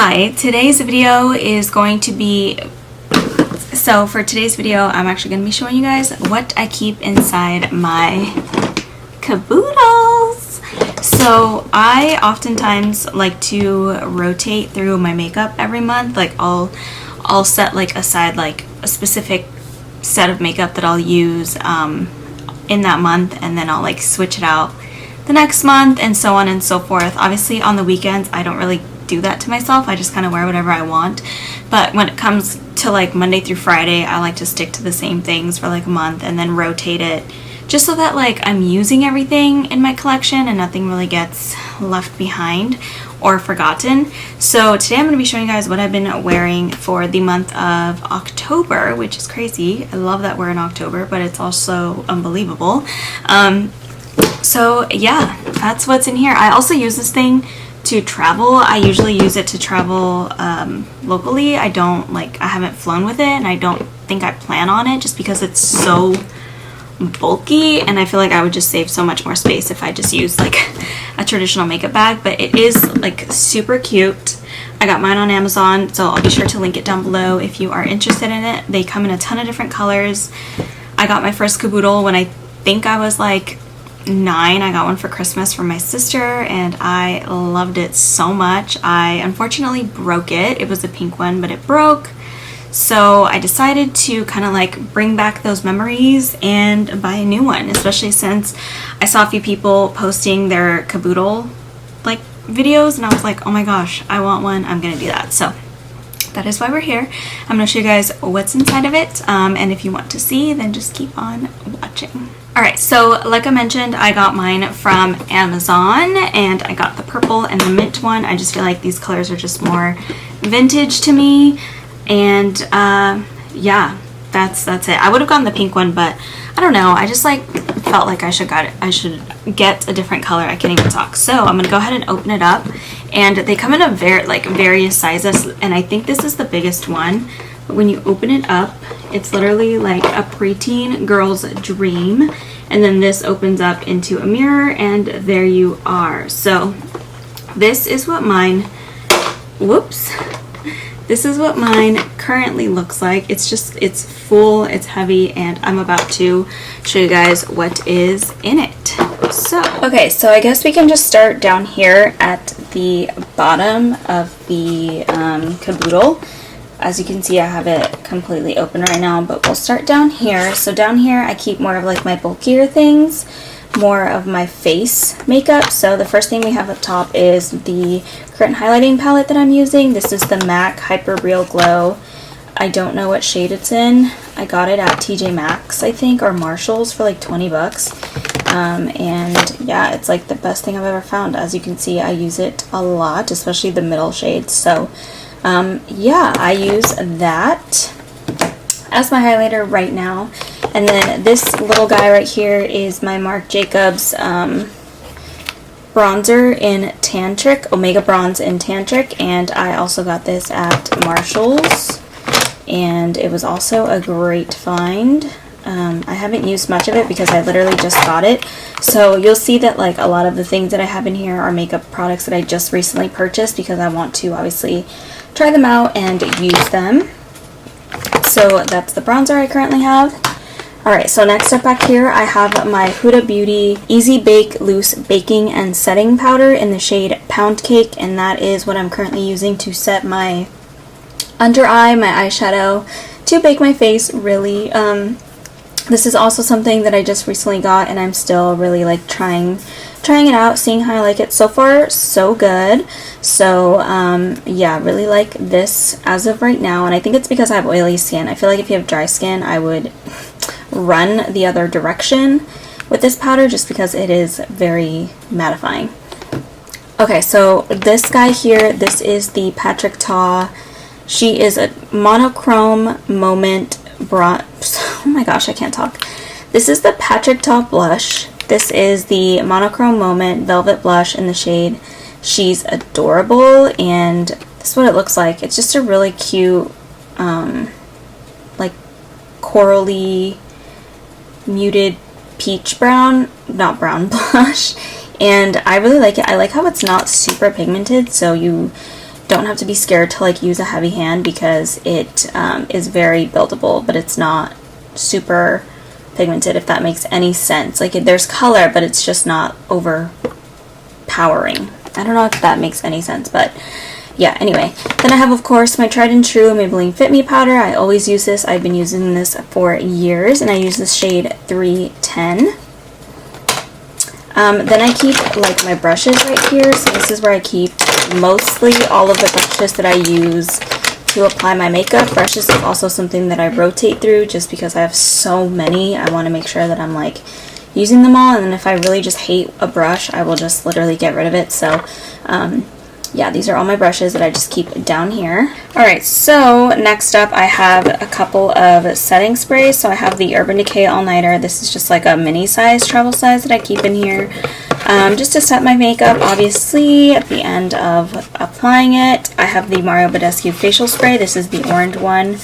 Hi, today's video is going to be, for today's video, I'm actually going to be showing you guys what I keep inside my Caboodles. So I oftentimes like to rotate through my makeup every month. Like I'll set aside a specific set of makeup that I'll use in that month, and then I'll switch it out the next month and so on and so forth. Obviously on the weekends I don't really do that to myself. I just kind of wear whatever I want. But when it comes to Monday through Friday, I like to stick to the same things for a month and then rotate it, just so that I'm using everything in my collection and nothing really gets left behind or forgotten. So today I'm going to be showing you guys what I've been wearing for the month of October, which is crazy. I love that we're in October, but it's also unbelievable. So yeah, that's what's in here. I also use this thing to travel. I usually use it to travel locally. I haven't flown with it, and I don't think I plan on it just because it's so bulky, and I feel like I would just save so much more space if I just used a traditional makeup bag. But it is super cute. I got mine on Amazon, so I'll be sure to link it down below if you are interested in it. They come in a ton of different colors. I got my first Caboodle when I think I was 9. I got one for Christmas from my sister, and I loved it so much. I unfortunately broke it. It was a pink one, but it broke. So I decided to kind of bring back those memories and buy a new one, especially since I saw a few people posting their Caboodle videos, and I was like, oh my gosh, I want one. I'm gonna do that. So that is why we're here. I'm gonna show you guys what's inside of it, and if you want to see, then just keep on watching. Alright, so like I mentioned, I got mine from Amazon, and I got the purple and the mint one. I just feel like these colors are just more vintage to me, and yeah, that's it. I would have gotten the pink one, but I don't know, I just felt like I should get a different color. I can't even talk. So I'm gonna go ahead and open it up, and they come in a various sizes, and I think this is the biggest one. But when you open it up, it's literally like a preteen girl's dream, and then this opens up into a mirror, and there you are. So this is what mine, this is what mine currently looks like. It's full, it's heavy, and I'm about to show you guys what is in it. So, okay, so I guess we can just start down here at the bottom of the Caboodle. As you can see, I have it completely open right now, but we'll start down here. So down here, I keep more of my bulkier things, more of my face makeup. So the first thing we have up top is the current highlighting palette that I'm using. This is the MAC Hyper Real Glow. I don't know what shade it's in. I got it at TJ Maxx, I think, or Marshall's for 20 bucks. And yeah, it's the best thing I've ever found. As you can see, I use it a lot, especially the middle shades. So yeah, I use that as my highlighter right now. And then this little guy right here is my Marc Jacobs bronzer in Tantric, Omega Bronze in Tantric, and I also got this at Marshall's, and it was also a great find. I haven't used much of it because I literally just got it, so you'll see that a lot of the things that I have in here are makeup products that I just recently purchased because I want to obviously try them out and use them. So that's the bronzer I currently have. Alright, so next up back here I have my Huda Beauty Easy Bake Loose Baking and Setting Powder in the shade Pound Cake, and that is what I'm currently using to set my under eye, my eyeshadow, to bake my face really. This is also something that I just recently got, and I'm still really trying it out, seeing how I like it. So far, so good. So yeah, really like this as of right now, and I think it's because I have oily skin. I feel like if you have dry skin, I would run the other direction with this powder just because it is very mattifying. Okay, so this guy here, this is the Patrick Ta. She is a monochrome moment bronze. Oh my gosh, I can't talk. This is the Patrick Ta blush. This is the monochrome moment velvet blush in the shade She's Adorable, and this is what it looks like. It's just a really cute corally muted peach brown, not brown, blush, and I really like it. I like how it's not super pigmented, so you don't have to be scared to like use a heavy hand because it is very buildable, but it's not super pigmented, if that makes any sense. Like there's color, but it's just not overpowering. I don't know if that makes any sense, but yeah, anyway. Then I have, of course, my tried and true Maybelline Fit Me powder. I always use this. I've been using this for years, and I use this shade 310. Then I keep like my brushes right here. So this is where I keep mostly all of the brushes that I use to apply my makeup. Brushes is also something that I rotate through just because I have so many. I want to make sure that I'm like using them all, and then if I really just hate a brush, I will just literally get rid of it. So yeah, these are all my brushes that I just keep down here. Alright, so next up I have a couple of setting sprays. So I have the Urban Decay All Nighter. This is just like a mini size, travel size that I keep in here. Just to set my makeup, obviously, at the end of applying it. I have the Mario Badescu Facial Spray. This is the orange one.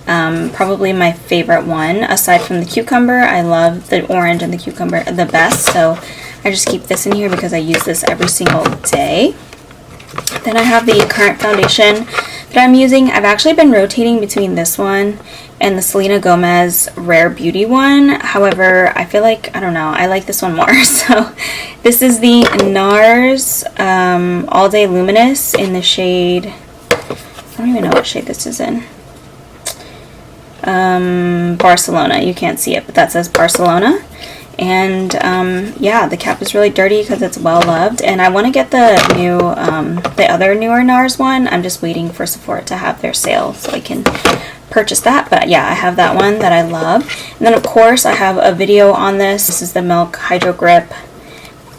Probably my favorite one, aside from the cucumber. I love the orange and the cucumber the best, so I just keep this in here because I use this every single day. Then I have the current foundation that I'm using. I've actually been rotating between this one and the Selena Gomez Rare Beauty one. However, I feel like, I don't know, I like this one more. So this is the NARS All Day Luminous in the shade, I don't even know what shade this is in. Barcelona. You can't see it, but that says Barcelona. And yeah, the cap is really dirty because it's well loved, and I want to get the new the other newer NARS one. I'm just waiting for Sephora to have their sale so I can purchase that. But yeah, I have that one that I love. And then of course I have a video on this. This is the Milk Hydro Grip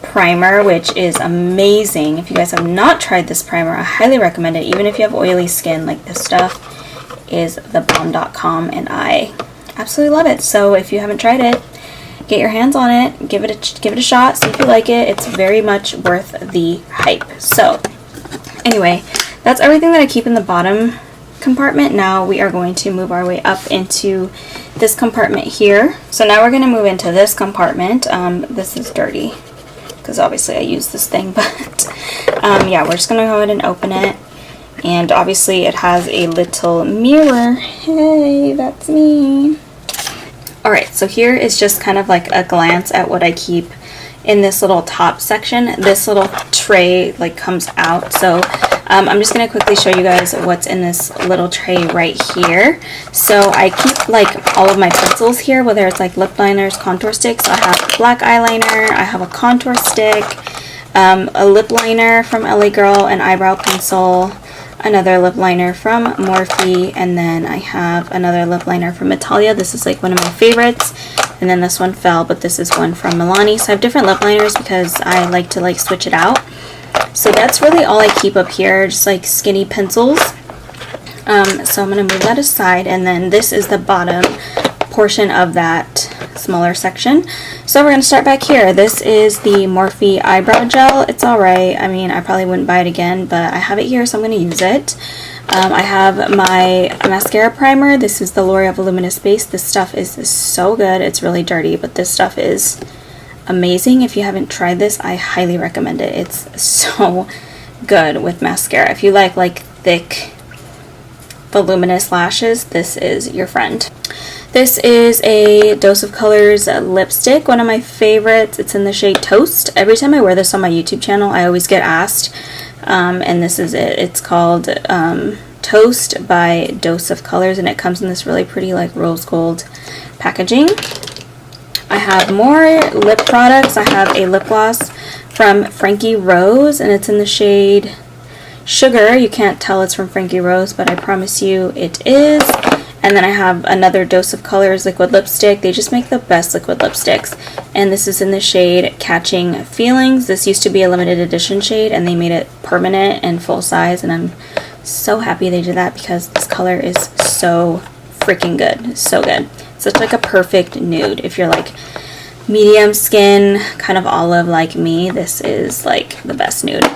primer, which is amazing. If you guys have not tried this primer, I highly recommend it. Even if you have oily skin, like, this stuff is thebomb.com, and I absolutely love it. So if you haven't tried it, get your hands on it, give it a shot, see if you like it. It's very much worth the hype. So anyway, that's everything that I keep in the bottom compartment. Now we are going to move our way up into this compartment here. So now we're going to move into this compartment. This is dirty because obviously I use this thing, but yeah, we're just going to go ahead and open it. And obviously it has a little mirror. Hey, that's me. Alright, so here is just kind of like a glance at what I keep in this little top section. This little tray like comes out, so I'm just going to quickly show you guys what's in this little tray right here. So I keep like all of my pencils here, whether it's like lip liners, contour sticks. So I have black eyeliner, I have a contour stick, a lip liner from LA Girl, an eyebrow pencil, another lip liner from Morphe, and then I have another lip liner from Italia. This is like one of my favorites, and then this one fell, but this is one from Milani. So I have different lip liners because I like to like switch it out. So that's really all I keep up here, just like skinny pencils. So I'm going to move that aside, and then this is the bottom portion of that smaller section. So we're going to start back here. This is the Morphe eyebrow gel. It's alright. I mean, I probably wouldn't buy it again, but I have it here, so I'm going to use it. I have my mascara primer. This is the L'Oreal Voluminous Base. This stuff is so good. It's really dirty, but this stuff is amazing. If you haven't tried this, I highly recommend it. It's so good with mascara. If you like thick, voluminous lashes, this is your friend. This is a Dose of Colors lipstick, one of my favorites. It's in the shade Toast. Every time I wear this on my YouTube channel, I always get asked, and this is it. It's called Toast by Dose of Colors, and it comes in this really pretty like rose gold packaging. I have more lip products. I have a lip gloss from Frankie Rose, and it's in the shade Sugar. You can't tell it's from Frankie Rose, but I promise you it is. And then I have another Dose of Colors liquid lipstick. They just make the best liquid lipsticks. And this is in the shade Catching Feelings. This used to be a limited edition shade, and they made it permanent and full size. And I'm so happy they did that because this color is so freaking good. So good. It's such like a perfect nude. If you're like medium skin, kind of olive like me, this is like the best nude.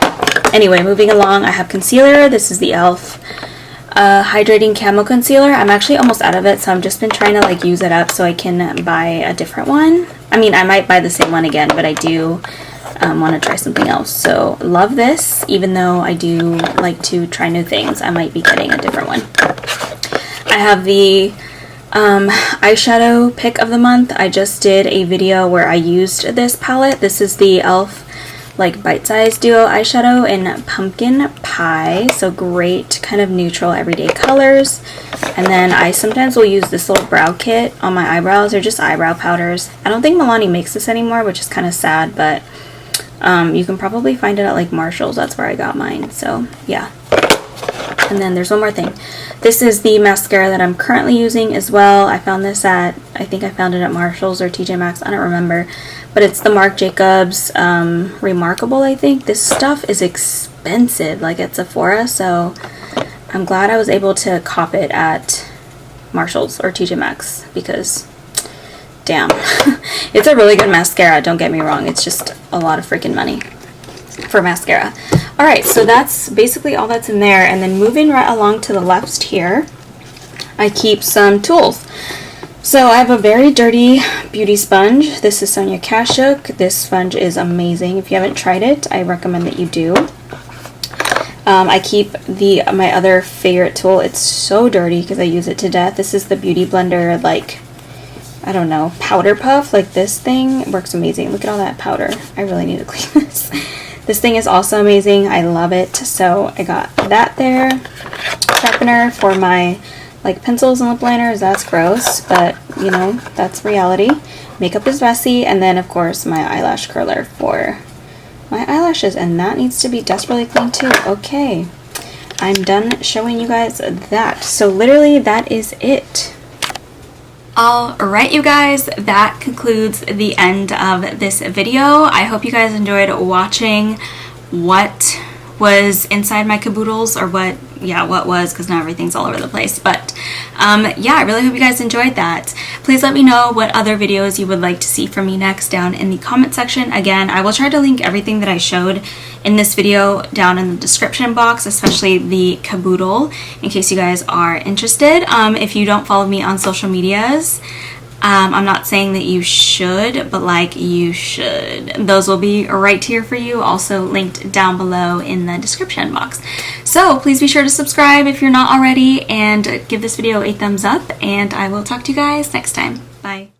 Anyway, moving along, I have concealer. This is the e.l.f. Hydrating Camo Concealer. I'm actually almost out of it, so I've just been trying to like use it up so I can buy a different one. I mean, I might buy the same one again, but I do want to try something else. So love this, even though I do like to try new things. I might be getting a different one. I have the eyeshadow pick of the month. I just did a video where I used this palette. This is the e.l.f. like bite-sized duo eyeshadow in Pumpkin Pie. So great kind of neutral everyday colors. And then I sometimes will use this little brow kit on my eyebrows, or just eyebrow powders. I don't think Milani makes this anymore, which is kind of sad, but you can probably find it at like Marshall's. That's where I got mine. So yeah. And then there's one more thing. This is the mascara that I'm currently using as well. I found this at, I think I found it at Marshall's or TJ Maxx, I don't remember. But it's the Marc Jacobs Remarkable, I think. This stuff is expensive, like at Sephora, so I'm glad I was able to cop it at Marshall's or TJ Maxx, because damn. It's a really good mascara, don't get me wrong. It's just a lot of freaking money for mascara. Alright, so that's basically all that's in there. And then moving right along to the left here, I keep some tools. So I have a very dirty beauty sponge. This is Sonia Kashuk. This sponge is amazing. If you haven't tried it, I recommend that you do. I keep my other favorite tool. It's so dirty because I use it to death. This is the Beauty Blender, like, I don't know, powder puff. Like, this thing works amazing. Look at all that powder. I really need to clean this. This thing is also amazing. I love it. So I got that there. Sharpener for my like pencils and lip liners. That's gross, but you know, that's reality. Makeup is messy. And then of course my eyelash curler for my eyelashes, and that needs to be desperately clean too. Okay, I'm done showing you guys that. So literally that is it. Alright you guys, that concludes the end of this video. I hope you guys enjoyed watching what was inside my caboodles, or what was, because now everything's all over the place. But yeah, I really hope you guys enjoyed that. Please let me know what other videos you would like to see from me next down in the comment section. Again, I will try to link everything that I showed in this video down in the description box, especially the caboodle, in case you guys are interested. If you don't follow me on social medias, I'm not saying that you should, but like, you should. Those will be right here for you, also linked down below in the description box. So please be sure to subscribe if you're not already, and give this video a thumbs up, and I will talk to you guys next time. Bye.